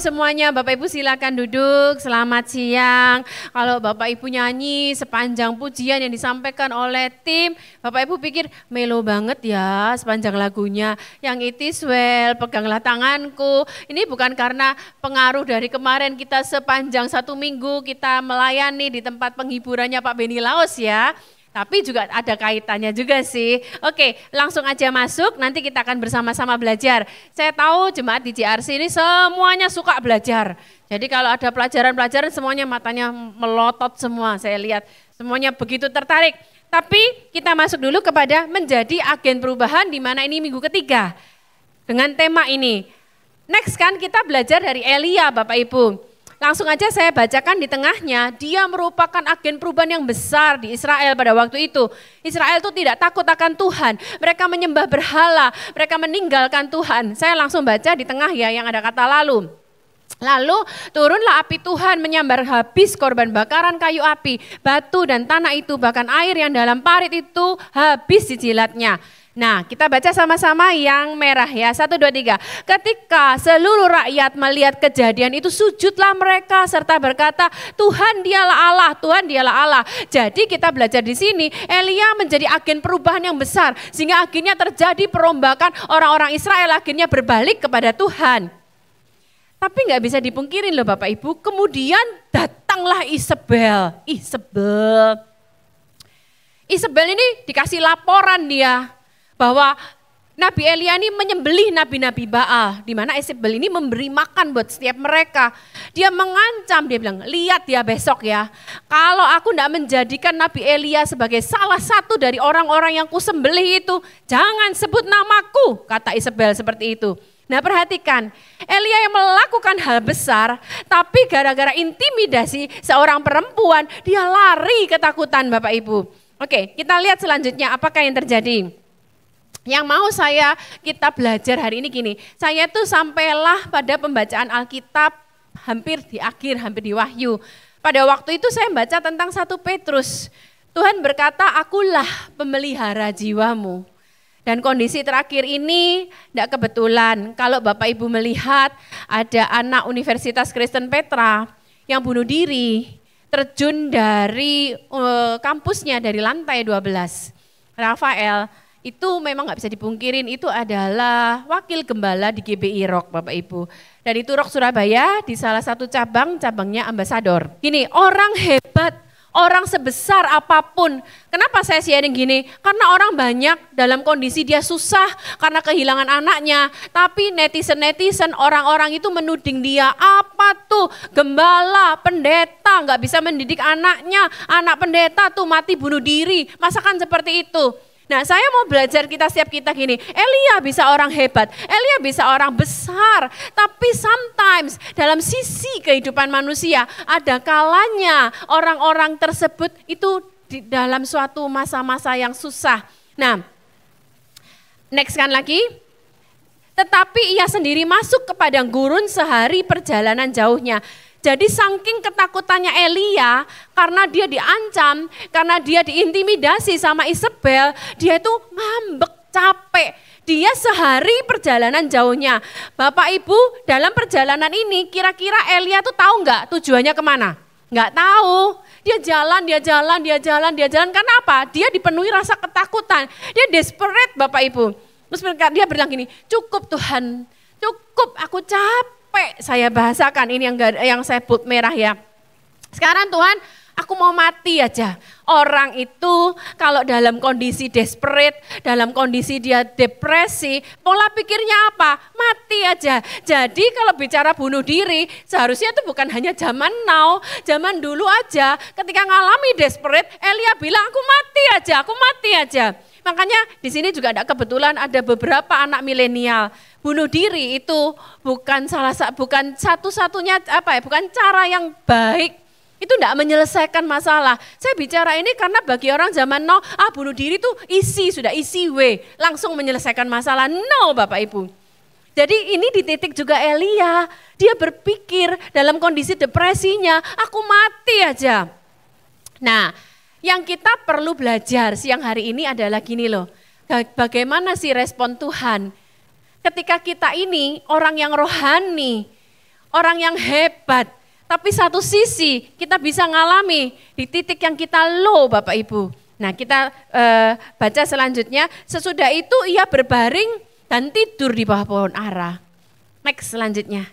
semuanya, Bapak Ibu silakan duduk, selamat siang. Kalau Bapak Ibu nyanyi sepanjang pujian yang disampaikan oleh tim, Bapak Ibu pikir melo banget ya sepanjang lagunya. Yang it is well, peganglah tanganku. Ini bukan karena pengaruh dari kemarin kita sepanjang 1 minggu kita melayani di tempat penghiburannya Pak Beni Laos ya. Tapi juga ada kaitannya juga sih. Oke, langsung aja masuk, nanti kita akan bersama-sama belajar. Saya tahu jemaat di JRC ini semuanya suka belajar. Jadi kalau ada pelajaran-pelajaran semuanya matanya melotot semua, saya lihat. Semuanya begitu tertarik. Tapi kita masuk dulu kepada menjadi agen perubahan di mana ini minggu ketiga. Dengan tema ini. Next kan kita belajar dari Elia Bapak Ibu. Langsung aja saya bacakan di tengahnya, dia merupakan agen perubahan yang besar di Israel pada waktu itu. Israel itu tidak takut akan Tuhan, mereka menyembah berhala, mereka meninggalkan Tuhan. Saya langsung baca di tengah ya yang ada kata lalu. Lalu turunlah api Tuhan menyambar habis korban bakaran kayu api, batu dan tanah itu, bahkan air yang dalam parit itu habis dijilatnya. Nah, kita baca sama-sama yang merah ya. 1, 2, 3. Ketika seluruh rakyat melihat kejadian itu, sujudlah mereka serta berkata, Tuhan dialah Allah, Tuhan dialah Allah. Jadi kita belajar di sini, Elia menjadi agen perubahan yang besar. Sehingga akhirnya terjadi perombakan, orang-orang Israel akhirnya berbalik kepada Tuhan. Tapi nggak bisa dipungkirin loh Bapak Ibu, kemudian datanglah Isabel. Isabel ini dikasih laporan dia. Bahwa Nabi Elia ini menyembelih nabi-nabi Baal, di mana Isabel ini memberi makan buat setiap mereka. Dia mengancam, dia bilang, lihat ya besok ya, kalau aku tidak menjadikan Nabi Elia sebagai salah satu dari orang-orang yang kusembelih itu, jangan sebut namaku, kata Isabel seperti itu. Nah perhatikan, Elia yang melakukan hal besar, tapi gara-gara intimidasi seorang perempuan, dia lari ketakutan Bapak Ibu. Oke, kita lihat selanjutnya apakah yang terjadi. Yang mau kita belajar hari ini gini, saya tuh sampailah pada pembacaan Alkitab hampir di akhir, hampir di Wahyu. Pada waktu itu saya baca tentang 1 Petrus. Tuhan berkata, akulah pemelihara jiwamu. Dan kondisi terakhir ini tidak kebetulan. Kalau Bapak Ibu melihat ada anak Universitas Kristen Petra yang bunuh diri, terjun dari kampusnya dari lantai 12. Rafael, itu memang nggak bisa dipungkirin, itu adalah wakil gembala di GBI Rock Bapak Ibu. Dan itu Rock Surabaya di salah satu cabangnya ambasador. Gini, orang hebat, orang sebesar apapun. Kenapa saya sharing gini? Karena orang banyak dalam kondisi dia susah karena kehilangan anaknya. Tapi netizen, orang-orang itu menuding dia, apa tuh gembala, pendeta nggak bisa mendidik anaknya. Anak pendeta tuh mati bunuh diri, masakan seperti itu. Nah saya mau belajar setiap kita gini, Elia bisa orang hebat, Elia bisa orang besar, tapi sometimes dalam sisi kehidupan manusia ada kalanya orang-orang tersebut itu di dalam suatu masa-masa yang susah. Nah, next kan lagi, tetapi ia sendiri masuk ke padang gurun sehari perjalanan jauhnya. Jadi saking ketakutannya Elia, karena dia diancam, karena dia diintimidasi sama Isabel, dia itu ngambek, capek. Dia sehari perjalanan jauhnya. Bapak Ibu dalam perjalanan ini kira-kira Elia tuh tahu nggak tujuannya kemana? Nggak tahu. Dia jalan. Karena apa? Dia dipenuhi rasa ketakutan. Dia desperate Bapak Ibu. Terus dia bilang gini, cukup Tuhan, cukup aku capek. Saya bahasakan ini yang saya put merah ya. Sekarang Tuhan, aku mau mati aja. Orang itu kalau dalam kondisi desperate, dalam kondisi dia depresi, pola pikirnya apa? Mati aja. Jadi kalau bicara bunuh diri, seharusnya itu bukan hanya zaman now, zaman dulu aja. Ketika ngalami desperate, Elia bilang aku mati aja. Makanya di sini juga ada kebetulan ada beberapa anak milenial. Bunuh diri itu bukan satu-satunya bukan cara yang baik. Itu tidak menyelesaikan masalah. Saya bicara ini karena bagi orang zaman now, bunuh diri itu sudah easy way, langsung menyelesaikan masalah. No Bapak Ibu. Jadi ini di titik juga Elia, dia berpikir dalam kondisi depresinya, aku mati aja. Nah, yang kita perlu belajar siang hari ini adalah gini loh, bagaimana sih respon Tuhan ketika kita ini orang yang rohani, orang yang hebat. Tapi satu sisi kita bisa ngalami di titik yang kita low Bapak Ibu. Nah kita baca selanjutnya, sesudah itu ia berbaring dan tidur di bawah pohon ara. Next selanjutnya,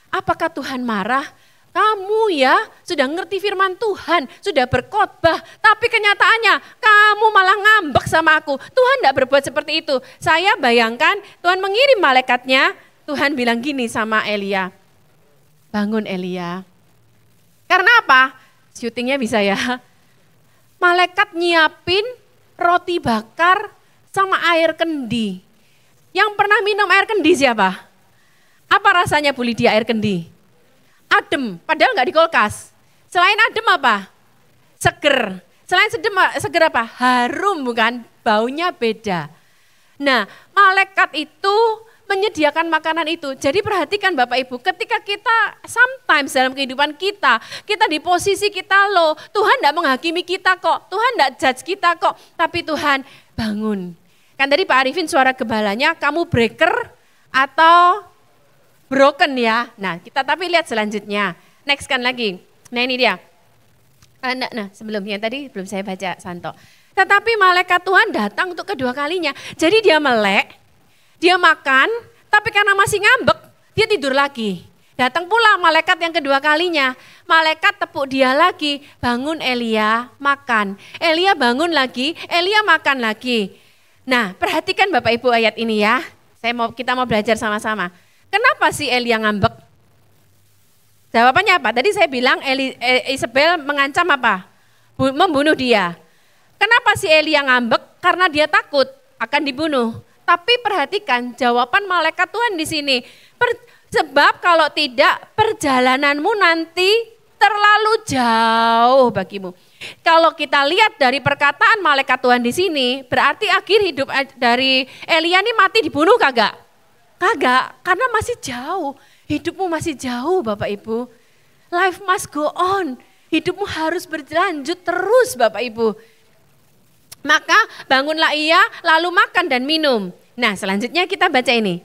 apakah Tuhan marah? Kamu ya sudah ngerti firman Tuhan, sudah berkhotbah, tapi kenyataannya kamu malah ngambek sama aku. Tuhan tidak berbuat seperti itu. Saya bayangkan Tuhan mengirim malaikatnya, Tuhan bilang gini sama Elia, bangun Elia. Karena apa? Syutingnya bisa ya. Malaikat nyiapin roti bakar sama air kendi. Yang pernah minum air kendi siapa? Apa rasanya Bu Lydia air kendi? Adem, padahal nggak di kulkas. Selain adem apa? Seger. Selain seger apa? Harum bukan? Baunya beda. Nah, malaikat itu menyediakan makanan itu. Jadi perhatikan Bapak Ibu, ketika kita sometimes dalam kehidupan kita di posisi kita low, Tuhan tidak menghakimi kita kok, Tuhan tidak judge kita kok, tapi Tuhan bangun. Kan tadi Pak Arifin suara gebalanya, kamu breaker atau broken ya. Nah kita tapi lihat selanjutnya, next kan lagi. Nah ini dia, nah sebelumnya tadi belum saya baca Santo. Tetapi malaikat Tuhan datang untuk kedua kalinya, jadi dia melek, dia makan, tapi karena masih ngambek, dia tidur lagi. Datang pula malaikat yang kedua kalinya, malaikat tepuk dia lagi, bangun Elia, makan. Elia bangun lagi, Elia makan lagi. Nah perhatikan Bapak Ibu ayat ini ya, kita mau belajar sama-sama. Kenapa sih Elia ngambek? Jawabannya apa? Tadi saya bilang Isabel mengancam apa? Membunuh dia. Kenapa sih Elia ngambek? Karena dia takut akan dibunuh. Tapi perhatikan jawaban malaikat Tuhan di sini. Sebab kalau tidak perjalananmu nanti terlalu jauh bagimu. Kalau kita lihat dari perkataan malaikat Tuhan di sini, berarti akhir hidup dari Elia ini mati dibunuh kagak? Kagak, karena masih jauh. Hidupmu masih jauh Bapak Ibu. Life must go on. Hidupmu harus berlanjut terus Bapak Ibu. Maka bangunlah ia lalu makan dan minum. Nah selanjutnya kita baca ini.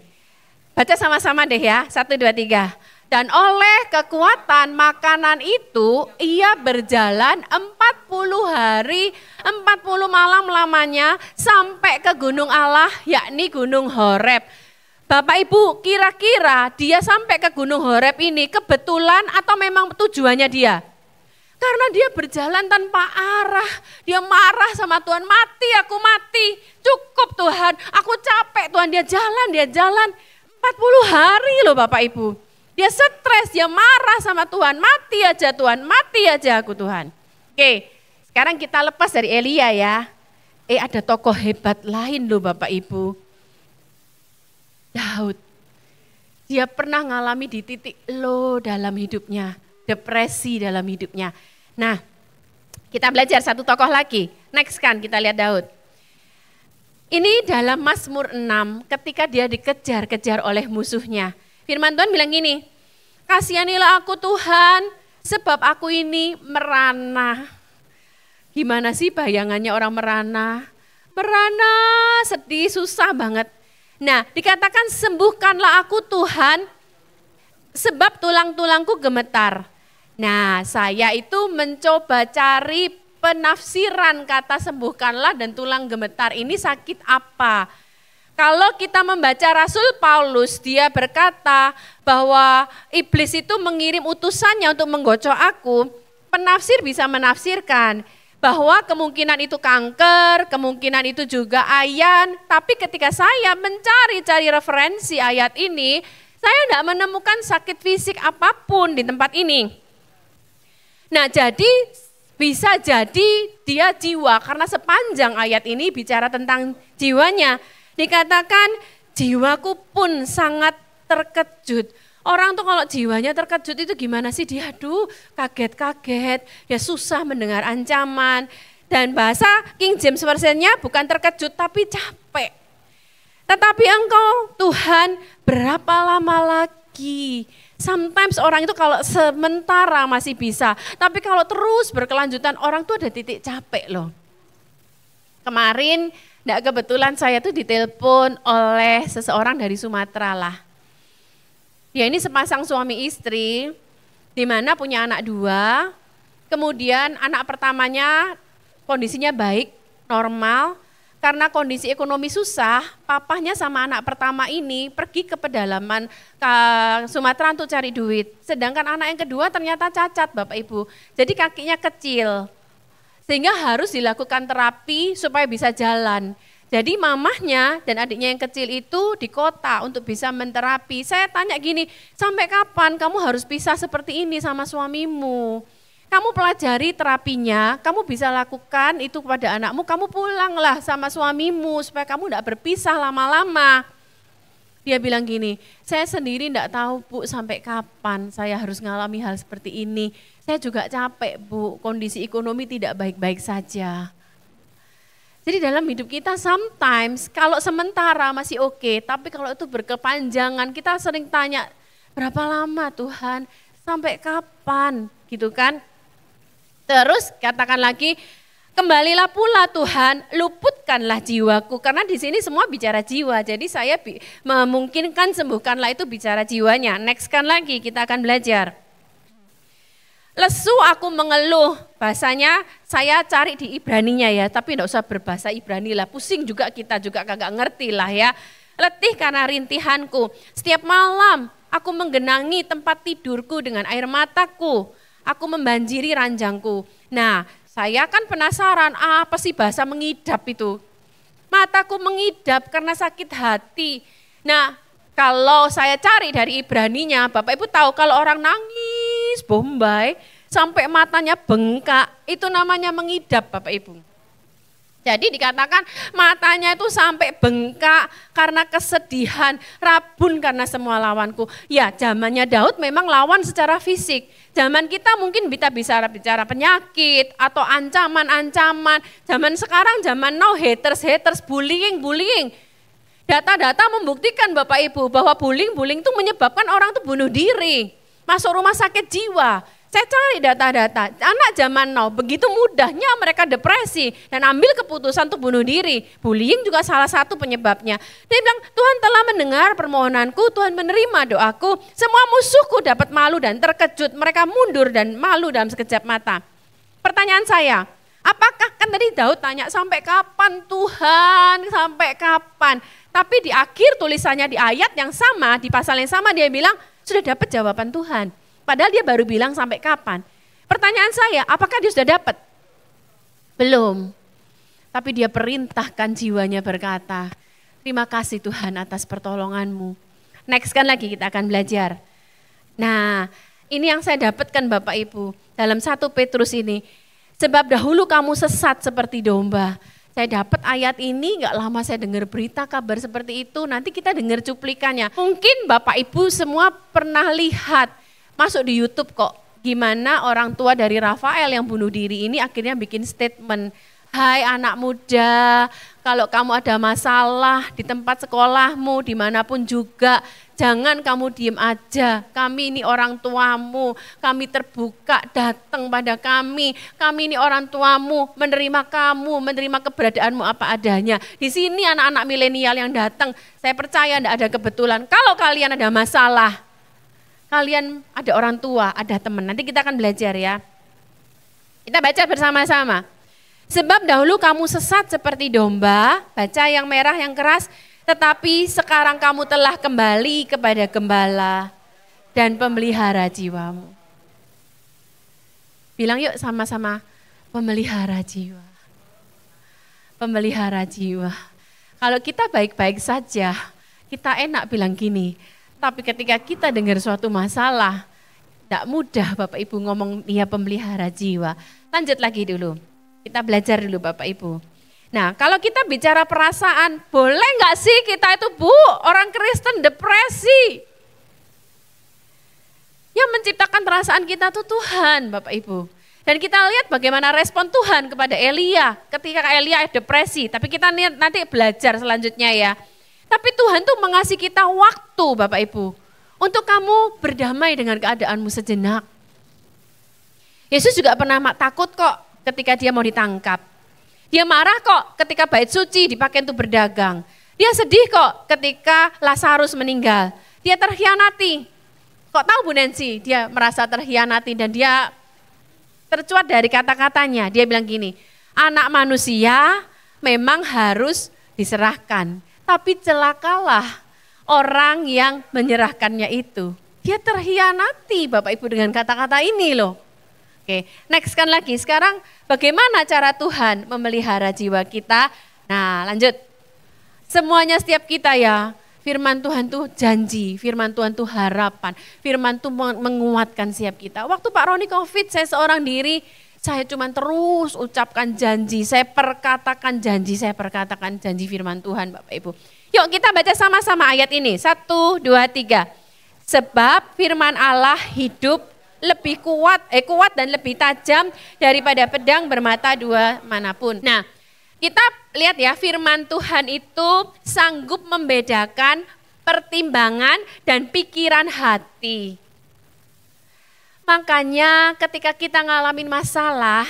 Baca sama-sama deh ya, 1, 2, 3. Dan oleh kekuatan makanan itu ia berjalan 40 hari, 40 malam lamanya sampai ke gunung Allah yakni gunung Horeb. Bapak Ibu, kira-kira dia sampai ke Gunung Horeb ini kebetulan atau memang tujuannya dia? Karena dia berjalan tanpa arah, dia marah sama Tuhan, mati aku mati, cukup Tuhan, aku capek Tuhan, dia jalan 40 hari loh Bapak Ibu. Dia stres, dia marah sama Tuhan, mati aja Tuhan, mati aja aku Tuhan. Oke, sekarang kita lepas dari Elia ya. Ada tokoh hebat lain loh Bapak Ibu. Daud, dia pernah ngalami di titik low dalam hidupnya, depresi dalam hidupnya. Nah, kita belajar satu tokoh lagi. Next kan kita lihat Daud. Ini dalam Mazmur 6 ketika dia dikejar-kejar oleh musuhnya. Firman Tuhan bilang gini, kasihanilah aku Tuhan sebab aku ini merana. Gimana sih bayangannya orang merana? Merana, sedih, susah banget. Nah, dikatakan sembuhkanlah aku Tuhan sebab tulang-tulangku gemetar. Nah, saya itu mencoba cari penafsiran kata sembuhkanlah dan tulang gemetar ini sakit apa. Kalau kita membaca Rasul Paulus, dia berkata bahwa iblis itu mengirim utusannya untuk menggocok aku. Penafsir bisa menafsirkan bahwa kemungkinan itu kanker, kemungkinan itu juga ayan. Tapi ketika saya mencari referensi ayat ini, saya tidak menemukan sakit fisik apapun di tempat ini. Nah jadi bisa jadi dia jiwa, karena sepanjang ayat ini bicara tentang jiwanya. Dikatakan jiwaku pun sangat terkejut. Orang tuh kalau jiwanya terkejut itu gimana sih? Dia kaget-kaget, dia susah mendengar ancaman. Dan bahasa King James Version-nya bukan terkejut tapi capek. Tetapi engkau Tuhan berapa lama lagi? Sometimes orang itu kalau sementara masih bisa, tapi kalau terus berkelanjutan orang tuh ada titik capek loh. Kemarin enggak kebetulan saya tuh ditelepon oleh seseorang dari Sumatera lah. Dia ini sepasang suami istri, di mana punya anak 2, kemudian anak pertamanya kondisinya baik, normal, karena kondisi ekonomi susah, papahnya sama anak pertama ini pergi ke pedalaman ke Sumatera untuk cari duit. Sedangkan anak yang kedua ternyata cacat Bapak Ibu, jadi kakinya kecil, sehingga harus dilakukan terapi supaya bisa jalan. Jadi mamahnya dan adiknya yang kecil itu di kota untuk bisa menterapi. Saya tanya gini, sampai kapan kamu harus pisah seperti ini sama suamimu? Kamu pelajari terapinya, kamu bisa lakukan itu kepada anakmu, kamu pulanglah sama suamimu supaya kamu tidak berpisah lama-lama. Dia bilang gini, saya sendiri tidak tahu Bu sampai kapan saya harus ngalami hal seperti ini. Saya juga capek Bu, kondisi ekonomi tidak baik-baik saja. Jadi dalam hidup kita sometimes kalau sementara masih oke, tapi kalau itu berkepanjangan kita sering tanya, berapa lama Tuhan, sampai kapan gitu kan. Terus katakan lagi, kembalilah pula Tuhan, luputkanlah jiwaku. Karena di sini semua bicara jiwa, jadi saya memungkinkan sembuhkanlah itu bicara jiwanya. Nextkan lagi, kita akan belajar. Lesu aku mengeluh, bahasanya saya cari di Ibraninya ya, tapi tidak usah berbahasa Ibrani lah, pusing juga kita juga kagak ngerti lah ya. Letih karena rintihanku, setiap malam aku menggenangi tempat tidurku dengan air mataku. Aku membanjiri ranjangku. Nah, saya kan penasaran, apa sih bahasa mengidap itu? Mataku mengidap karena sakit hati. Nah, kalau saya cari dari Ibraninya, Bapak Ibu tahu kalau orang nangis bombay sampai matanya bengkak, itu namanya mengidap Bapak Ibu. Jadi dikatakan matanya itu sampai bengkak karena kesedihan, rabun karena semua lawanku. Ya, zamannya Daud memang lawan secara fisik. Zaman kita mungkin kita bisa bicara penyakit atau ancaman-ancaman. Zaman sekarang, zaman now, haters, bullying. Data-data membuktikan Bapak Ibu bahwa bullying itu menyebabkan orang itu bunuh diri, masuk rumah sakit jiwa. Saya cari data-data, anak zaman now begitu mudahnya mereka depresi dan ambil keputusan untuk bunuh diri. Bullying juga salah satu penyebabnya. Dia bilang, Tuhan telah mendengar permohonanku, Tuhan menerima doaku. Semua musuhku dapat malu dan terkejut, mereka mundur dan malu dalam sekejap mata. Pertanyaan saya, apakah kan tadi Daud tanya sampai kapan Tuhan, sampai kapan? Tapi di akhir tulisannya di ayat yang sama, di pasal yang sama dia bilang sudah dapat jawaban Tuhan. Padahal dia baru bilang sampai kapan. Pertanyaan saya, apakah dia sudah dapat? Belum. Tapi dia perintahkan jiwanya berkata, terima kasih Tuhan atas pertolonganmu. Next kan lagi kita akan belajar. Nah, ini yang saya dapatkan Bapak Ibu dalam 1 Petrus ini. Sebab dahulu kamu sesat seperti domba. Saya dapat ayat ini, gak lama saya dengar berita kabar seperti itu. Nanti kita dengar cuplikannya. Mungkin Bapak Ibu semua pernah lihat. Masuk di YouTube kok, gimana orang tua dari Rafael yang bunuh diri ini akhirnya bikin statement, hai anak muda, kalau kamu ada masalah di tempat sekolahmu, dimanapun juga, jangan kamu diem aja, kami ini orang tuamu, kami terbuka datang pada kami ini orang tuamu, menerima keberadaanmu apa adanya. Di sini anak-anak milenial yang datang, saya percaya tidak ada kebetulan, kalau kalian ada masalah, kalian ada orang tua, ada teman. Nanti kita akan belajar ya. Kita baca bersama-sama. Sebab dahulu kamu sesat seperti domba, baca yang merah yang keras, tetapi sekarang kamu telah kembali kepada gembala dan pemelihara jiwamu. Bilang yuk sama-sama, pemelihara jiwa. Pemelihara jiwa. Kalau kita baik-baik saja, kita enak bilang gini, tapi ketika kita dengar suatu masalah, tidak mudah Bapak Ibu ngomong dia pemelihara jiwa. Lanjut lagi dulu, kita belajar dulu Bapak Ibu. Nah kalau kita bicara perasaan, boleh nggak sih kita itu orang Kristen depresi? Yang menciptakan perasaan kita itu Tuhan Bapak Ibu. Dan kita lihat bagaimana respon Tuhan kepada Elia ketika Elia depresi. Tapi kita nanti belajar selanjutnya ya. Tapi Tuhan tuh mengasihi kita waktu Bapak Ibu. Untuk kamu berdamai dengan keadaanmu sejenak. Yesus juga pernah takut kok ketika dia mau ditangkap. Dia marah kok ketika bait suci dipakai untuk berdagang. Dia sedih kok ketika Lazarus meninggal. Dia terkhianati. Kok tahu Bu Nancy? Dia merasa terhianati dan dia tercuat dari kata-katanya. Dia bilang gini, anak manusia memang harus diserahkan. Tapi celakalah orang yang menyerahkannya itu. Dia terhianati Bapak Ibu dengan kata-kata ini loh. Oke, next kan lagi. Sekarang bagaimana cara Tuhan memelihara jiwa kita? Nah lanjut. Semuanya setiap kita ya, firman Tuhan tuh janji, firman Tuhan tuh harapan, firman tuh menguatkan setiap kita. Waktu Pak Roni COVID, saya seorang diri, saya cuma terus ucapkan janji, saya perkatakan janji firman Tuhan Bapak Ibu. Yuk kita baca sama-sama ayat ini, 1, 2, 3. Sebab firman Allah hidup, lebih kuat dan lebih tajam daripada pedang bermata dua manapun. Nah, kita lihat ya, firman Tuhan itu sanggup membedakan pertimbangan dan pikiran hati. Makanya ketika kita ngalamin masalah,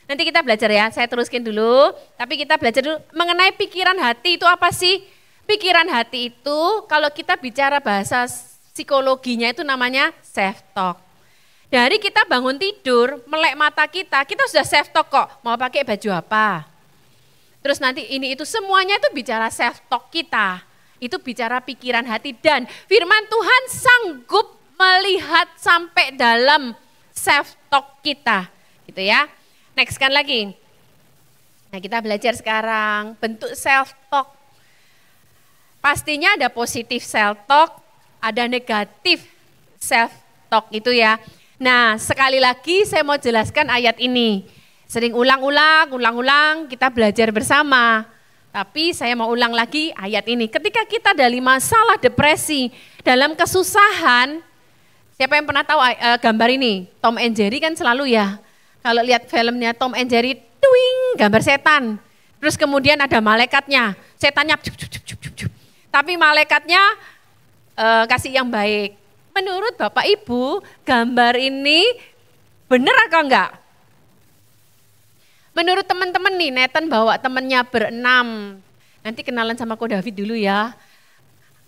nanti kita belajar ya, saya teruskan dulu, tapi kita belajar dulu mengenai pikiran hati itu apa sih? Pikiran hati itu kalau kita bicara bahasa psikologinya itu namanya self-talk. Dari kita bangun tidur, melek mata kita sudah self-talk kok, mau pakai baju apa. Terus nanti ini itu semuanya itu bicara self-talk kita. Itu bicara pikiran hati dan firman Tuhan sanggup melihat sampai dalam self-talk kita. Gitu ya. Next kan lagi. Nah kita belajar sekarang bentuk self-talk. Pastinya ada positif self-talk, ada negatif self-talk itu ya. Nah sekali lagi saya mau jelaskan ayat ini. Sering ulang-ulang, kita belajar bersama. Tapi saya mau ulang lagi ayat ini. Ketika kita dari masalah depresi, dalam kesusahan, siapa yang pernah tahu gambar ini? Tom and Jerry kan selalu ya. Kalau lihat filmnya Tom and Jerry, twing, gambar setan. Terus kemudian ada malaikatnya, setannya cup. Tapi malaikatnya kasih yang baik. Menurut Bapak Ibu, gambar ini benar atau enggak? Menurut teman-teman nih, Nathan bawa temannya berenam. Nanti kenalan sama Ko David dulu ya.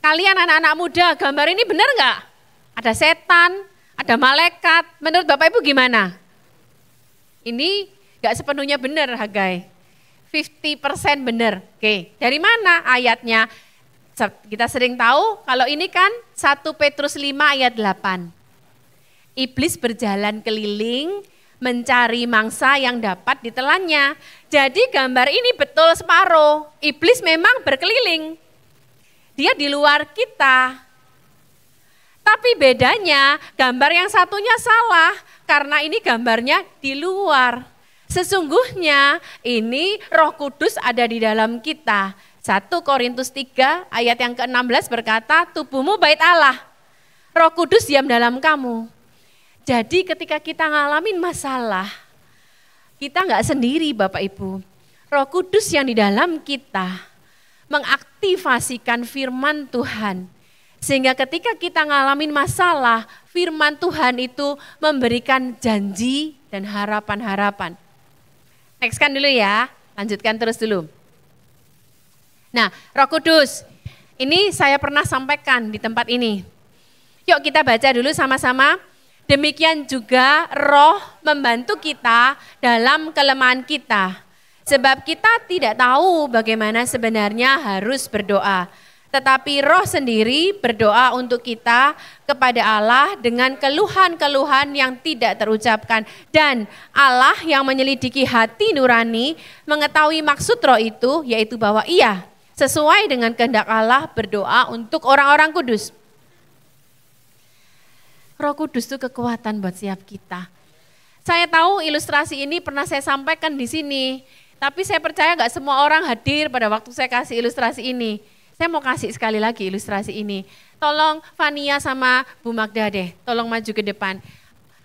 Kalian anak-anak muda, gambar ini benar enggak? Ada setan, ada malaikat. Menurut Bapak Ibu gimana? Ini enggak sepenuhnya benar, Hagai. 50% benar. Oke, dari mana ayatnya? Kita sering tahu kalau ini kan 1 Petrus 5 ayat 8. Iblis berjalan keliling mencari mangsa yang dapat ditelannya. Jadi gambar ini betul separuh. Iblis memang berkeliling. Dia di luar kita. Tapi bedanya gambar yang satunya salah karena ini gambarnya di luar. Sesungguhnya ini Roh Kudus ada di dalam kita. 1 Korintus 3 ayat yang ke-16 berkata, tubuhmu bait Allah, Roh Kudus diam dalam kamu. Jadi ketika kita ngalamin masalah, kita nggak sendiri Bapak Ibu. Roh Kudus yang di dalam kita mengaktifasikan firman Tuhan. Sehingga ketika kita ngalamin masalah, firman Tuhan itu memberikan janji dan harapan-harapan. Next kan dulu ya, lanjutkan terus dulu. Nah, Roh Kudus, ini saya pernah sampaikan di tempat ini. Yuk kita baca dulu sama-sama. Demikian juga Roh membantu kita dalam kelemahan kita. Sebab kita tidak tahu bagaimana sebenarnya harus berdoa. Tetapi Roh sendiri berdoa untuk kita kepada Allah dengan keluhan-keluhan yang tidak terucapkan. Dan Allah yang menyelidiki hati nurani mengetahui maksud Roh itu, yaitu bahwa Ia sesuai dengan kehendak Allah berdoa untuk orang-orang kudus. Roh Kudus itu kekuatan buat setiap kita. Saya tahu ilustrasi ini pernah saya sampaikan di sini, tapi saya percaya gak semua orang hadir pada waktu saya kasih ilustrasi ini. Saya mau kasih sekali lagi ilustrasi ini. Tolong Fania sama Bu Magda deh, tolong maju ke depan.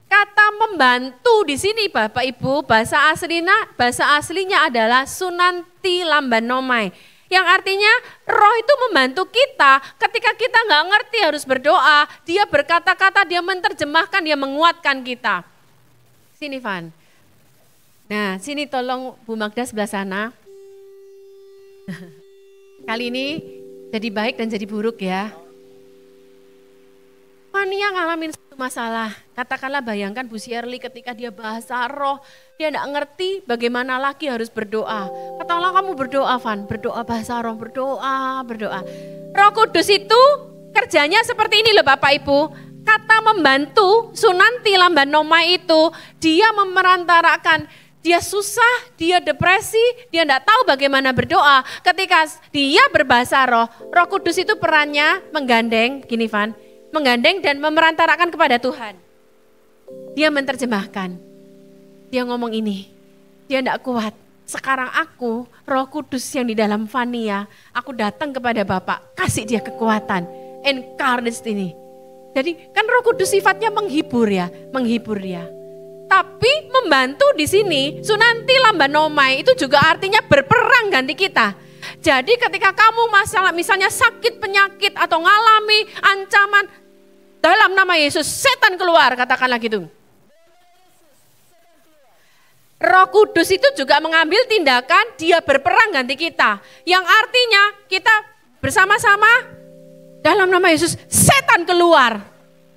Kata membantu di sini Bapak Ibu, bahasa aslinya adalah sunanti lambanomai. Yang artinya Roh itu membantu kita ketika kita nggak ngerti harus berdoa. Dia berkata-kata, dia menerjemahkan, dia menguatkan kita. Sini Van. Nah sini tolong Bu Magda sebelah sana. Kali ini jadi baik dan jadi buruk ya. Fania ngalamin satu masalah. Katakanlah bayangkan Bu Shirley ketika dia bahasa roh, dia enggak ngerti bagaimana lagi harus berdoa. Katakanlah kamu berdoa, Van, berdoa bahasa roh, berdoa. Roh Kudus itu kerjanya seperti ini loh Bapak Ibu. Kata membantu, Sunanti Lambanoma itu, dia memerantarakan, dia susah, dia depresi, dia enggak tahu bagaimana berdoa. Ketika dia berbahasa roh, Roh Kudus itu perannya menggandeng, gini Van, menggandeng dan memerantarakan kepada Tuhan. Dia menerjemahkan, dia ngomong ini, dia enggak kuat. Sekarang aku, Roh Kudus yang di dalam Fania, aku datang kepada Bapak, kasih dia kekuatan, encourage ini. Jadi kan Roh Kudus sifatnya menghibur ya, menghibur dia. Tapi membantu di sini, Sunanti Lambanomai itu juga artinya berperang ganti kita. Jadi ketika kamu masalah misalnya sakit, penyakit atau ngalami ancaman, dalam nama Yesus setan keluar, katakanlah gitu. Roh Kudus itu juga mengambil tindakan, dia berperang ganti kita. Yang artinya kita bersama-sama dalam nama Yesus setan keluar.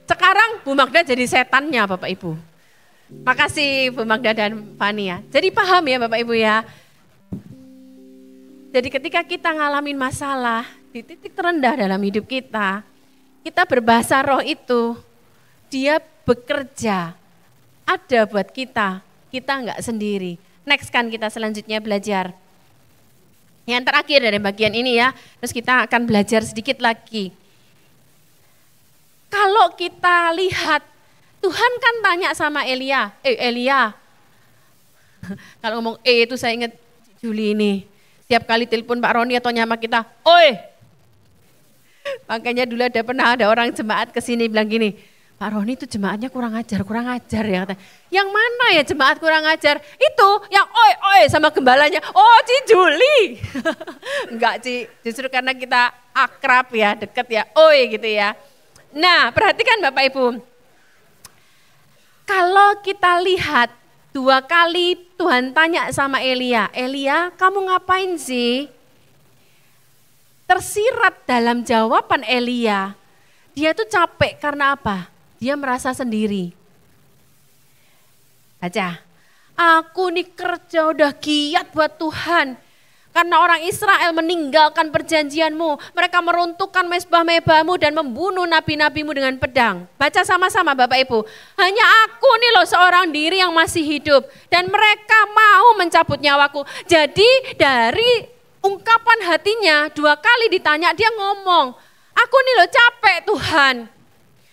Sekarang Bu Magda jadi setannya Bapak Ibu. Makasih Bu Magda dan Fania. Jadi paham ya Bapak Ibu ya. Jadi ketika kita ngalamin masalah di titik terendah dalam hidup kita berbahasa roh itu, dia bekerja, ada buat kita enggak sendiri. Next kan kita selanjutnya belajar. Yang terakhir dari bagian ini ya, terus kita akan belajar sedikit lagi. Kalau kita lihat, Tuhan kan tanya sama Elia, Elia, kalau ngomong itu saya ingat Juli ini, setiap kali telepon Pak Roni atau nyama kita, oi. Makanya dulu pernah ada orang jemaat kesini bilang gini, Pak Roni itu jemaatnya kurang ajar ya. Yang mana ya jemaat kurang ajar? Itu yang oi sama gembalanya, oh Ci Juli. Enggak Ci, justru karena kita akrab ya, deket ya, oi gitu ya. Nah perhatikan Bapak Ibu, kalau kita lihat 2 kali Tuhan tanya sama Elia, Elia kamu ngapain sih? Tersirat dalam jawaban Elia, dia tuh capek karena apa? Dia merasa sendiri. Baca, aku nih kerja udah giat buat Tuhan. Karena orang Israel meninggalkan perjanjianmu, mereka meruntuhkan mezbah-mezbahmu dan membunuh nabi-nabimu dengan pedang. Baca sama-sama Bapak Ibu, hanya aku nih loh seorang diri yang masih hidup dan mereka mau mencabut nyawaku. Jadi dari ungkapan hatinya 2 kali ditanya dia ngomong, aku nih loh capek Tuhan.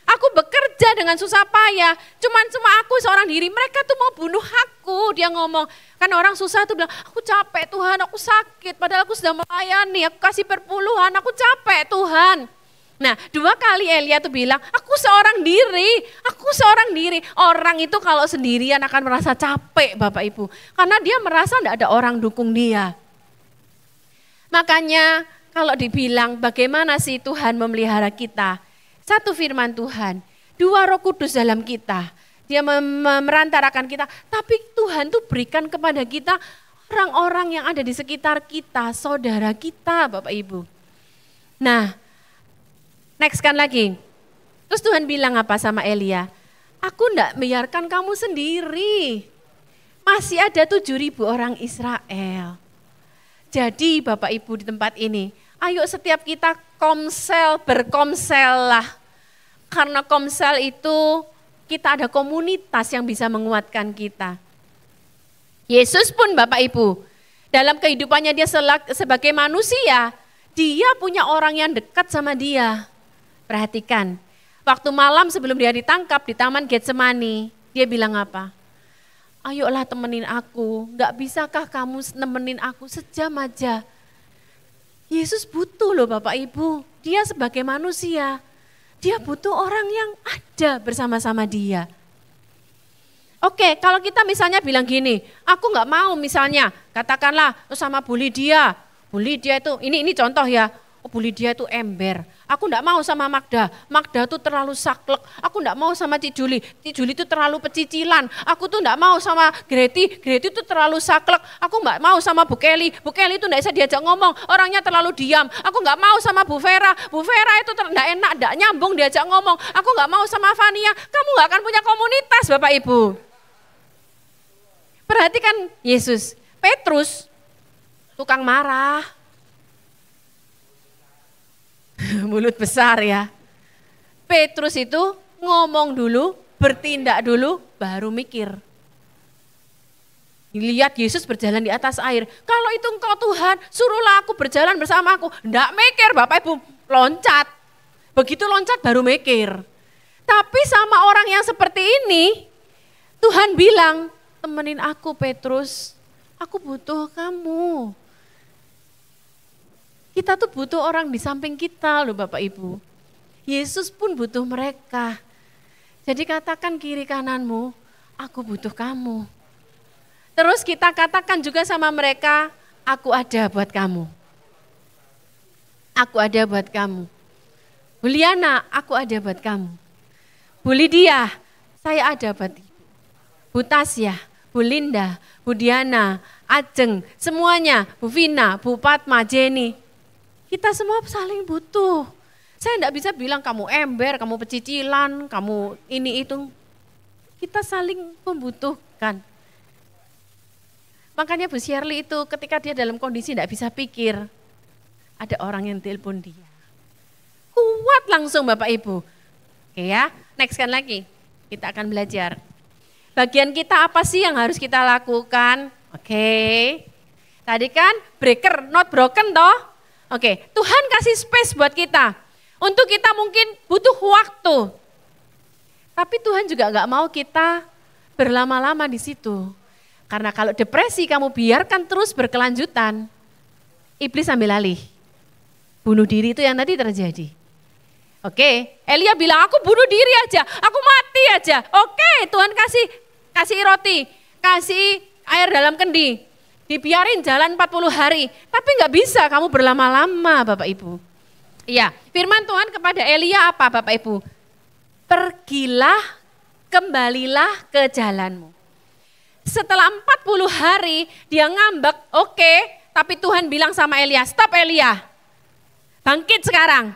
Aku bekerja dengan susah payah, cuma aku seorang diri, mereka tuh mau bunuh aku, dia ngomong. Kan orang susah tuh bilang, aku capek Tuhan, aku sakit, padahal aku sudah melayani, aku kasih perpuluhan, aku capek Tuhan. Nah 2 kali Elia tuh bilang, aku seorang diri. Orang itu kalau sendirian akan merasa capek Bapak Ibu, karena dia merasa tidak ada orang dukung dia. Makanya kalau dibilang bagaimana sih Tuhan memelihara kita, 1 firman Tuhan, 2 Roh Kudus dalam kita, dia memerantarakan kita, tapi Tuhan tuh berikan kepada kita orang-orang yang ada di sekitar kita, saudara kita Bapak Ibu. Nah, next kan lagi, terus Tuhan bilang apa sama Elia, aku enggak biarkan kamu sendiri, masih ada 7.000 orang Israel. Jadi Bapak Ibu di tempat ini, ayo setiap kita berkomsel lah. Karena komsel itu kita ada komunitas yang bisa menguatkan kita. Yesus pun Bapak Ibu, dalam kehidupannya dia sebagai manusia, dia punya orang yang dekat sama dia. Perhatikan, waktu malam sebelum dia ditangkap di Taman Getsemani, dia bilang apa? Ayolah temenin aku, gak bisakah kamu nemenin aku sejam aja? Yesus butuh loh Bapak Ibu, dia sebagai manusia, dia butuh orang yang ada bersama-sama dia. Oke, kalau kita misalnya bilang gini, aku gak mau misalnya, katakanlah sama Bu Lydia itu, ini contoh ya, Oh, Bu Lydia itu ember. Aku enggak mau sama Magda. Magda tuh terlalu saklek. Aku enggak mau sama Cijuli. Cijuli itu terlalu pecicilan. Aku tuh enggak mau sama Greti. Greti itu terlalu saklek. Aku enggak mau sama Bu Kelly. Bu Kelly itu enggak bisa diajak ngomong. Orangnya terlalu diam. Aku enggak mau sama Bu Vera. Bu Vera itu enggak enak, enggak nyambung diajak ngomong. Aku enggak mau sama Fania. Kamu enggak akan punya komunitas, Bapak Ibu. Perhatikan Yesus. Petrus tukang marah. Mulut besar ya. Petrus itu ngomong dulu, bertindak dulu, baru mikir. Lihat Yesus berjalan di atas air. Kalau itu engkau Tuhan, suruhlah aku berjalan bersama aku. Nggak mikir Bapak Ibu, loncat. Begitu loncat baru mikir. Tapi sama orang yang seperti ini, Tuhan bilang, temenin aku Petrus, aku butuh kamu. Kita tuh butuh orang di samping kita loh Bapak Ibu. Yesus pun butuh mereka. Jadi katakan kiri kananmu, aku butuh kamu. Terus kita katakan juga sama mereka, aku ada buat kamu. Aku ada buat kamu. Bu Liana, aku ada buat kamu. Bu Lydia, saya ada buat ibu. Bu Tasya, Bu Linda, Bu Diana, Ajeng, semuanya, Bu Vina, Bu Fatma, Jenny. Kita semua saling butuh. Saya enggak bisa bilang kamu ember, kamu pecicilan, kamu ini itu. Kita saling membutuhkan. Makanya Bu Shirley itu ketika dia dalam kondisi enggak bisa pikir, ada orang yang telepon dia. Kuat langsung Bapak Ibu. Oke ya, next kan lagi. Kita akan belajar. Bagian kita apa sih yang harus kita lakukan? Oke. Tadi kan breaker, not broken toh. Oke, Tuhan kasih space buat kita. Untuk kita mungkin butuh waktu. Tapi Tuhan juga enggak mau kita berlama-lama di situ. Karena kalau depresi kamu biarkan terus berkelanjutan, iblis ambil alih. Bunuh diri itu yang tadi terjadi. Oke, Elia bilang aku bunuh diri aja, aku mati aja. Oke, Tuhan kasih roti, kasih air dalam kendi. Dibiarin jalan 40 hari, tapi enggak bisa kamu berlama-lama Bapak Ibu. Iya, firman Tuhan kepada Elia apa Bapak Ibu? Pergilah, kembalilah ke jalanmu. Setelah 40 hari dia ngambek, oke, tapi Tuhan bilang sama Elia, stop Elia, bangkit sekarang,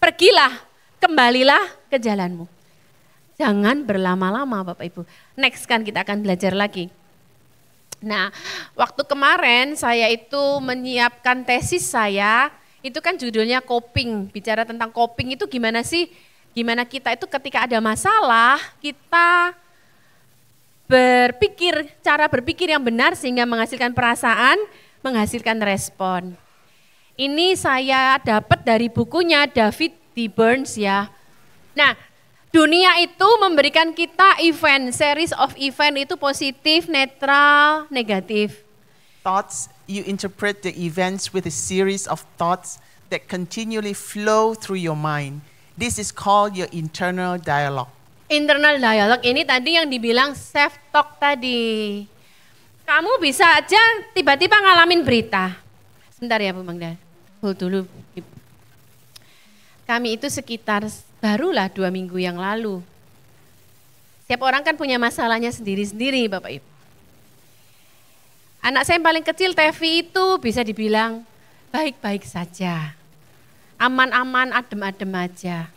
pergilah, kembalilah ke jalanmu. Jangan berlama-lama Bapak Ibu. Next kan kita akan belajar lagi. Nah, waktu kemarin saya itu menyiapkan tesis saya, itu kan judulnya coping, bicara tentang coping itu gimana sih, gimana kita itu ketika ada masalah, kita cara berpikir yang benar sehingga menghasilkan perasaan, menghasilkan respon. Ini saya dapat dari bukunya David D. Burns ya. Nah, dunia itu memberikan kita event, series of event itu positif, netral, negatif. Thoughts, you interpret the events with a series of thoughts that continually flow through your mind. This is called your internal dialogue. Internal dialogue ini tadi yang dibilang self-talk tadi. Kamu bisa aja tiba-tiba ngalamin berita. Sebentar ya Bu Magda, hold dulu. Kami itu sekitar barulah 2 minggu yang lalu. Setiap orang kan punya masalahnya sendiri-sendiri Bapak Ibu. Anak saya yang paling kecil Tevi itu bisa dibilang baik-baik saja. Aman-aman, adem-adem aja.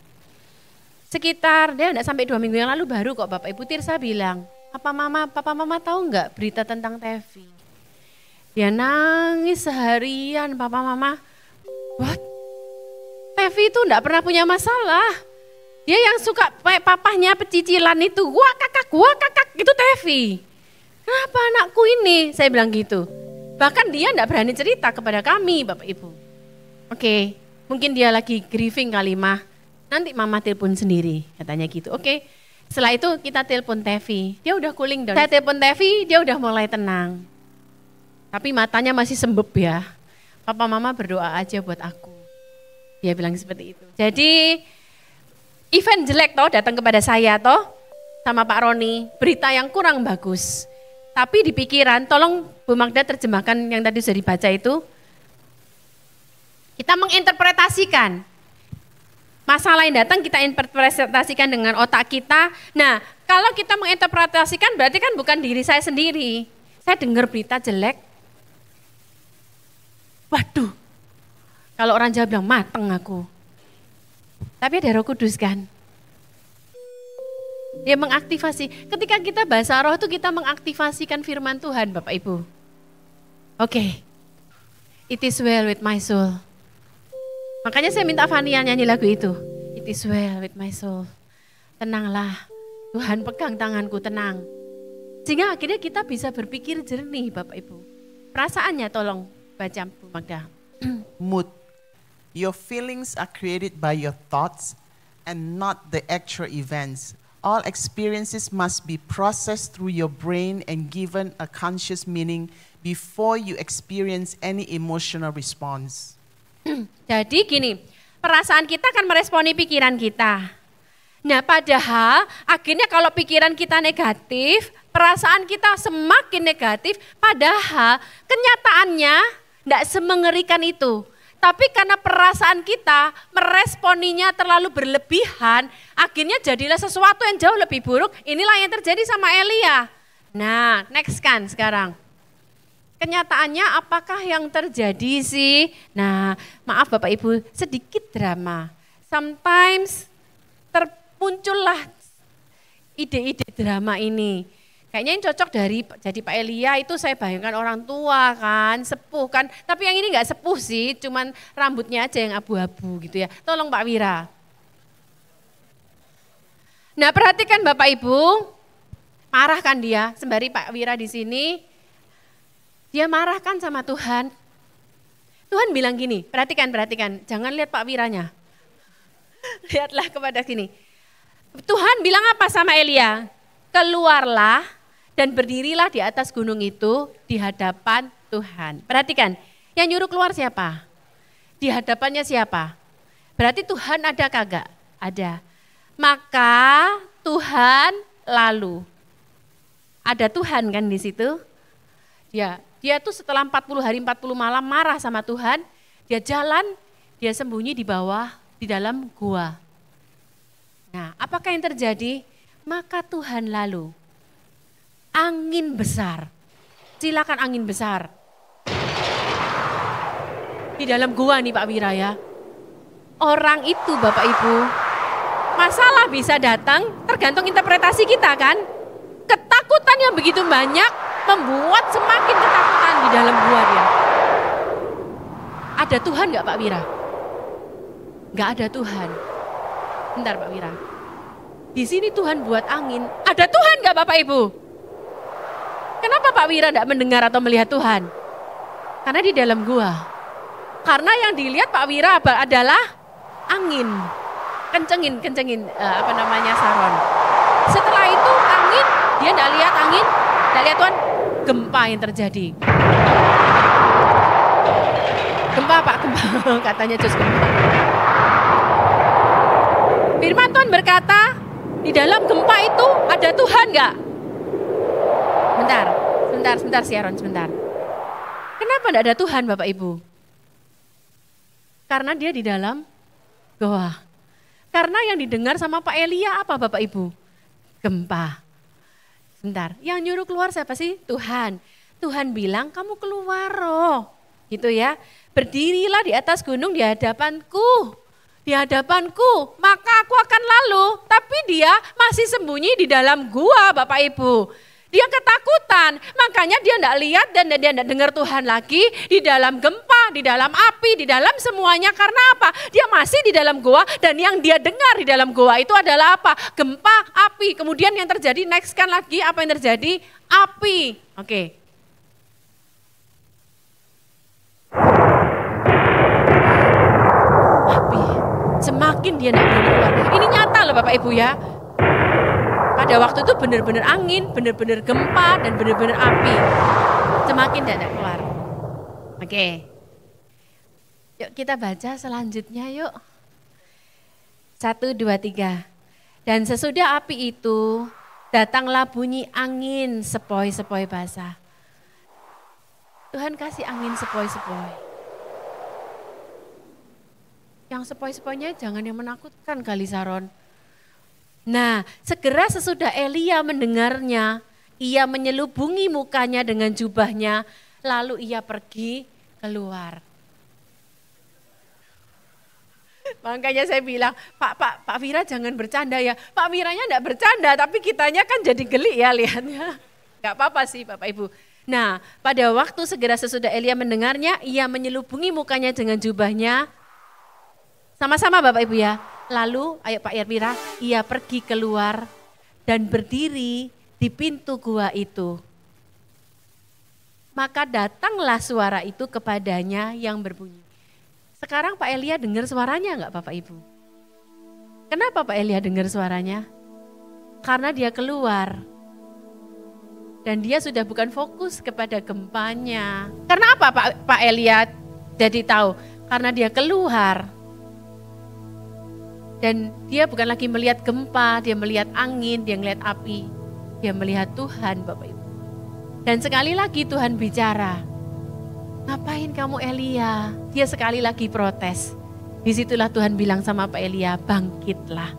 Sekitar dia enggak sampai 2 minggu yang lalu baru kok Bapak Ibu Tirsa bilang, Papa Mama tahu enggak berita tentang Tevi? Dia nangis seharian, Papa Mama, what? Tevi itu enggak pernah punya masalah. Dia yang suka papahnya pecicilan itu, gua kakak, itu Tevi. Kenapa anakku ini? Saya bilang gitu. Bahkan dia enggak berani cerita kepada kami Bapak Ibu. Oke, mungkin dia lagi grieving kali Mah. Nanti Mama telepon sendiri, katanya gitu. Oke. Setelah itu kita telepon Tevi, dia udah cooling down. Saya telepon Tevi, dia udah mulai tenang. Tapi matanya masih sembep ya. Papa Mama berdoa aja buat aku. Dia bilang seperti itu. Jadi event jelek toh datang kepada saya toh sama Pak Roni, berita yang kurang bagus. Tapi di pikiran, tolong Bu Magda terjemahkan yang tadi sudah dibaca itu. Kita menginterpretasikan. Masalah yang datang kita interpretasikan dengan otak kita. Nah, kalau kita menginterpretasikan berarti kan bukan diri saya sendiri. Saya dengar berita jelek. Waduh, kalau orang Jawa bilang mateng aku. Tapi ada Roh Kudus kan. Dia mengaktifasi. Ketika kita bahasa roh itu kita mengaktifasikan firman Tuhan Bapak Ibu. Oke. It is well with my soul. Makanya saya minta Fania nyanyi lagu itu. It is well with my soul. Tenanglah, Tuhan pegang tanganku, tenang. Sehingga akhirnya kita bisa berpikir jernih Bapak Ibu. Perasaannya tolong baca Bu Magda. Mood. Your feelings are created by your thoughts and not the actual events. All experiences must be processed through your brain and given a conscious meaning before you experience any emotional response. Jadi gini, perasaan kita akan meresponi pikiran kita. Nah padahal akhirnya kalau pikiran kita negatif, perasaan kita semakin negatif, padahal kenyataannya tidak semengerikan itu. Tapi karena perasaan kita meresponinya terlalu berlebihan, akhirnya jadilah sesuatu yang jauh lebih buruk. Inilah yang terjadi sama Elia. Nah, next kan sekarang. Kenyataannya apakah yang terjadi sih? Nah, maaf Bapak Ibu, sedikit drama. Sometimes termuncullah ide-ide drama ini. Kayaknya yang cocok jadi Pak Elia itu saya bayangkan orang tua kan, sepuh kan. Tapi yang ini enggak sepuh sih, cuman rambutnya aja yang abu-abu gitu ya. Tolong Pak Wira. Nah perhatikan Bapak Ibu, marah kan dia, sembari Pak Wira di sini. Dia marah kan sama Tuhan. Tuhan bilang gini, perhatikan, jangan lihat Pak Wiranya. Lihatlah kepada sini. Tuhan bilang apa sama Elia? Keluarlah dan berdirilah di atas gunung itu di hadapan Tuhan. Perhatikan, yang nyuruh keluar siapa? Di hadapannya siapa? Berarti Tuhan ada kagak? Ada. Maka Tuhan lalu. Ada Tuhan kan di situ? Dia tuh setelah 40 hari 40 malam marah sama Tuhan, dia jalan, dia sembunyi di bawah, di dalam gua. Nah, apakah yang terjadi? Maka Tuhan lalu, angin besar, silakan angin besar. Di dalam gua nih Pak Wira ya, orang itu Bapak Ibu, masalah bisa datang tergantung interpretasi kita kan. Ketakutan yang begitu banyak membuat semakin ketakutan di dalam gua dia. Ada Tuhan gak Pak Wira? Gak ada Tuhan. Bentar Pak Wira. Di sini Tuhan buat angin. Ada Tuhan gak Bapak Ibu? Kenapa Pak Wira gak mendengar atau melihat Tuhan? Karena di dalam gua. Karena yang dilihat Pak Wira adalah angin. Kencengin Saron. Setelah itu angin, dia gak lihat angin, gak lihat Tuhan. Gempa yang terjadi. Gempa Pak, gempa. Katanya Jus gempa. Firman Tuhan berkata, di dalam gempa itu ada Tuhan enggak? Sebentar Sharon, sebentar. Kenapa enggak ada Tuhan Bapak Ibu? Karena dia di dalam goa. Karena yang didengar sama Pak Elia apa Bapak Ibu? Gempa. Sebentar, yang nyuruh keluar siapa sih? Tuhan. Tuhan bilang kamu keluar roh. Gitu ya. Berdirilah di atas gunung di hadapanku. Di hadapanku, maka aku akan lalu. Tapi dia masih sembunyi di dalam gua Bapak Ibu. Dia ketakutan, makanya dia enggak lihat dan dia enggak dengar Tuhan lagi. Di dalam gempa, di dalam api, di dalam semuanya. Karena apa? Dia masih di dalam gua dan yang dia dengar di dalam gua itu adalah apa? Gempa, api. Kemudian yang terjadi next kan lagi apa yang terjadi? Api. Oke. Api. Semakin dia enggak berani keluar. Ini nyata loh Bapak Ibu ya. Pada waktu itu benar-benar angin, benar-benar gempa, dan benar-benar api. Semakin tidak keluar. Oke. Yuk kita baca selanjutnya yuk. 1, 2, 3. Dan sesudah api itu, datanglah bunyi angin sepoi-sepoi basah. Tuhan kasih angin sepoi-sepoi. Yang sepoi-sepoinya jangan yang menakutkan kali Saron. Nah, segera sesudah Elia mendengarnya, ia menyelubungi mukanya dengan jubahnya, lalu ia pergi keluar. Makanya saya bilang, Pak Vira jangan bercanda ya. Pak Viranya enggak bercanda, tapi kitanya kan jadi geli ya lihatnya. Enggak apa-apa sih Bapak Ibu. Nah, pada waktu segera sesudah Elia mendengarnya, ia menyelubungi mukanya dengan jubahnya. Sama-sama Bapak Ibu ya. Lalu, ayo Pak Vira, ia pergi keluar dan berdiri di pintu gua itu. Maka datanglah suara itu kepadanya yang berbunyi. Sekarang Pak Elia dengar suaranya enggak Bapak Ibu? Kenapa Pak Elia dengar suaranya? Karena dia keluar. Dan dia sudah bukan fokus kepada gempanya. Karena apa Pak Elia jadi tahu? Karena dia keluar. Dan dia bukan lagi melihat gempa, dia melihat angin, dia melihat api. Dia melihat Tuhan Bapak Ibu. Dan sekali lagi Tuhan bicara. Ngapain kamu Elia? Dia sekali lagi protes. Disitulah Tuhan bilang sama Pak Elia, bangkitlah.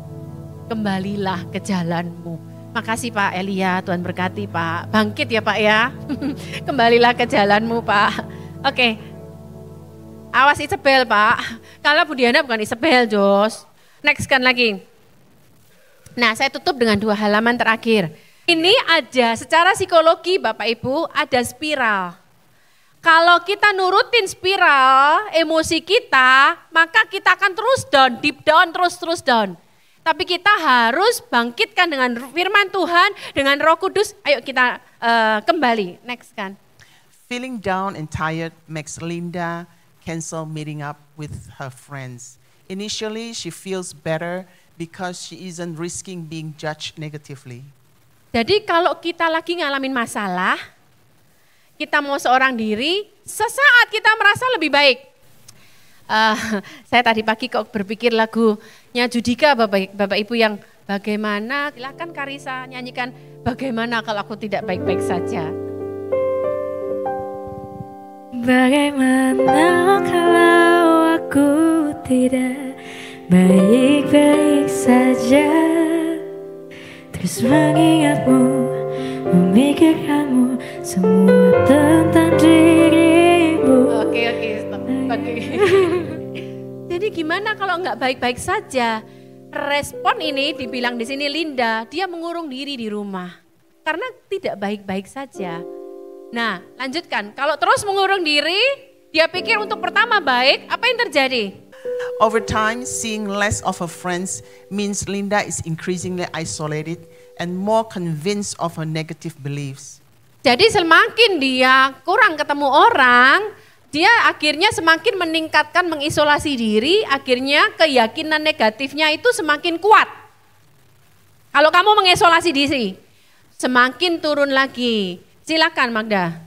Kembalilah ke jalanmu. Makasih Pak Elia, Tuhan berkati Pak. Bangkit ya Pak ya. Kembalilah ke jalanmu Pak. Oke. Awas Isabel Pak. Kalau Bu Diana bukan Isabel Jos. Next kan lagi. Nah saya tutup dengan 2 halaman terakhir. Ini ada secara psikologi Bapak Ibu ada spiral. Kalau kita nurutin spiral emosi kita, maka kita akan terus down, deep down, terus down. Tapi kita harus bangkitkan dengan firman Tuhan, dengan Roh Kudus. Ayo kita kembali, next kan. Feeling down and tired makes Linda cancel meeting up with her friends. Initially, she feels better because she isn't risking being judged negatively. Jadi kalau kita lagi ngalamin masalah, kita mau seorang diri, sesaat kita merasa lebih baik. Saya tadi pagi kok berpikir lagunya Judika Bapak Ibu yang bagaimana, silakan Karisa nyanyikan bagaimana kalau aku tidak baik-baik saja. Bagaimana kalau aku tidak baik-baik saja, terus mengingatmu, memikirkanmu, semua tentang dirimu. Oke, stop. Oke. Jadi gimana kalau nggak baik-baik saja? Respon ini dibilang di sini Linda, dia mengurung diri di rumah karena tidak baik-baik saja. Nah, lanjutkan. Kalau terus mengurung diri, dia pikir untuk pertama baik, apa yang terjadi? Over time, seeing less of her friends means Linda is increasingly isolated and more convinced of her negative beliefs. Jadi semakin dia kurang ketemu orang, dia akhirnya semakin meningkatkan mengisolasi diri, akhirnya keyakinan negatifnya itu semakin kuat. Kalau kamu mengisolasi diri, semakin turun lagi. Silakan Magda.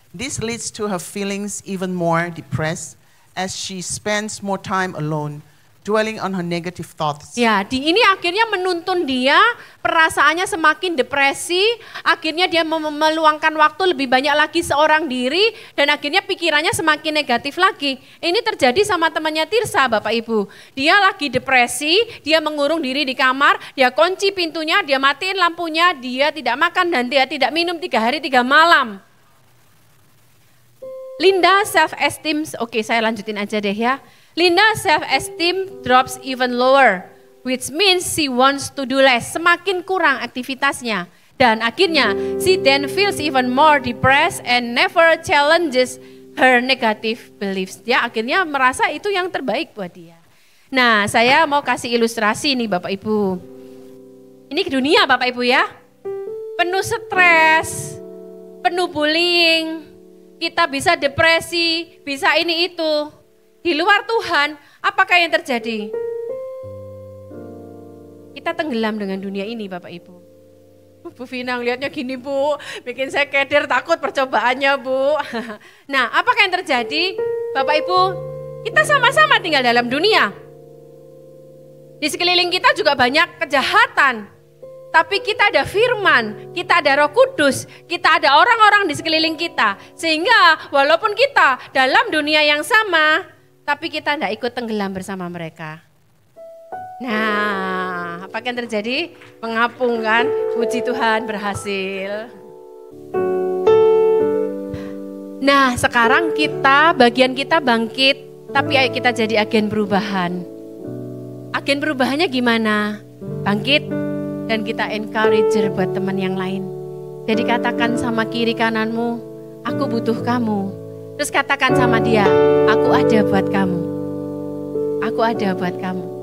This leads to her feelings even more depressed as she spends more time alone, dwelling on her negative thoughts. Ya, ini akhirnya menuntun dia, perasaannya semakin depresi, akhirnya dia meluangkan waktu lebih banyak lagi seorang diri, dan akhirnya pikirannya semakin negatif lagi. Ini terjadi sama temannya Tirsa, Bapak Ibu. Dia lagi depresi, dia mengurung diri di kamar, dia kunci pintunya, dia matiin lampunya, dia tidak makan dan dia tidak minum 3 hari 3 malam. Linda self-esteem, oke saya lanjutin aja deh ya. Linda self-esteem drops even lower, which means she wants to do less, semakin kurang aktivitasnya. Dan akhirnya, she then feels even more depressed and never challenges her negative beliefs. Dia akhirnya merasa itu yang terbaik buat dia. Nah, saya mau kasih ilustrasi nih Bapak Ibu. Ini dunia Bapak Ibu ya, penuh stres, penuh bullying, kita bisa depresi, bisa ini itu. Di luar Tuhan, apakah yang terjadi? Kita tenggelam dengan dunia ini Bapak Ibu. Bu Vina lihatnya gini Bu, bikin saya keder takut percobaannya Bu. Nah, apakah yang terjadi? Bapak Ibu, kita sama-sama tinggal dalam dunia. Di sekeliling kita juga banyak kejahatan. Tapi kita ada firman, kita ada Roh Kudus, kita ada orang-orang di sekeliling kita. Sehingga walaupun kita dalam dunia yang sama, tapi kita tidak ikut tenggelam bersama mereka. Nah, apa yang terjadi? Mengapung kan? Puji Tuhan, berhasil. Nah, sekarang bagian kita bangkit, tapi ayo kita jadi agen perubahan. Agen perubahannya gimana? Bangkit dan kita encourager buat teman yang lain. Jadi katakan sama kiri kananmu, aku butuh kamu. Terus katakan sama dia, aku ada buat kamu. Aku ada buat kamu.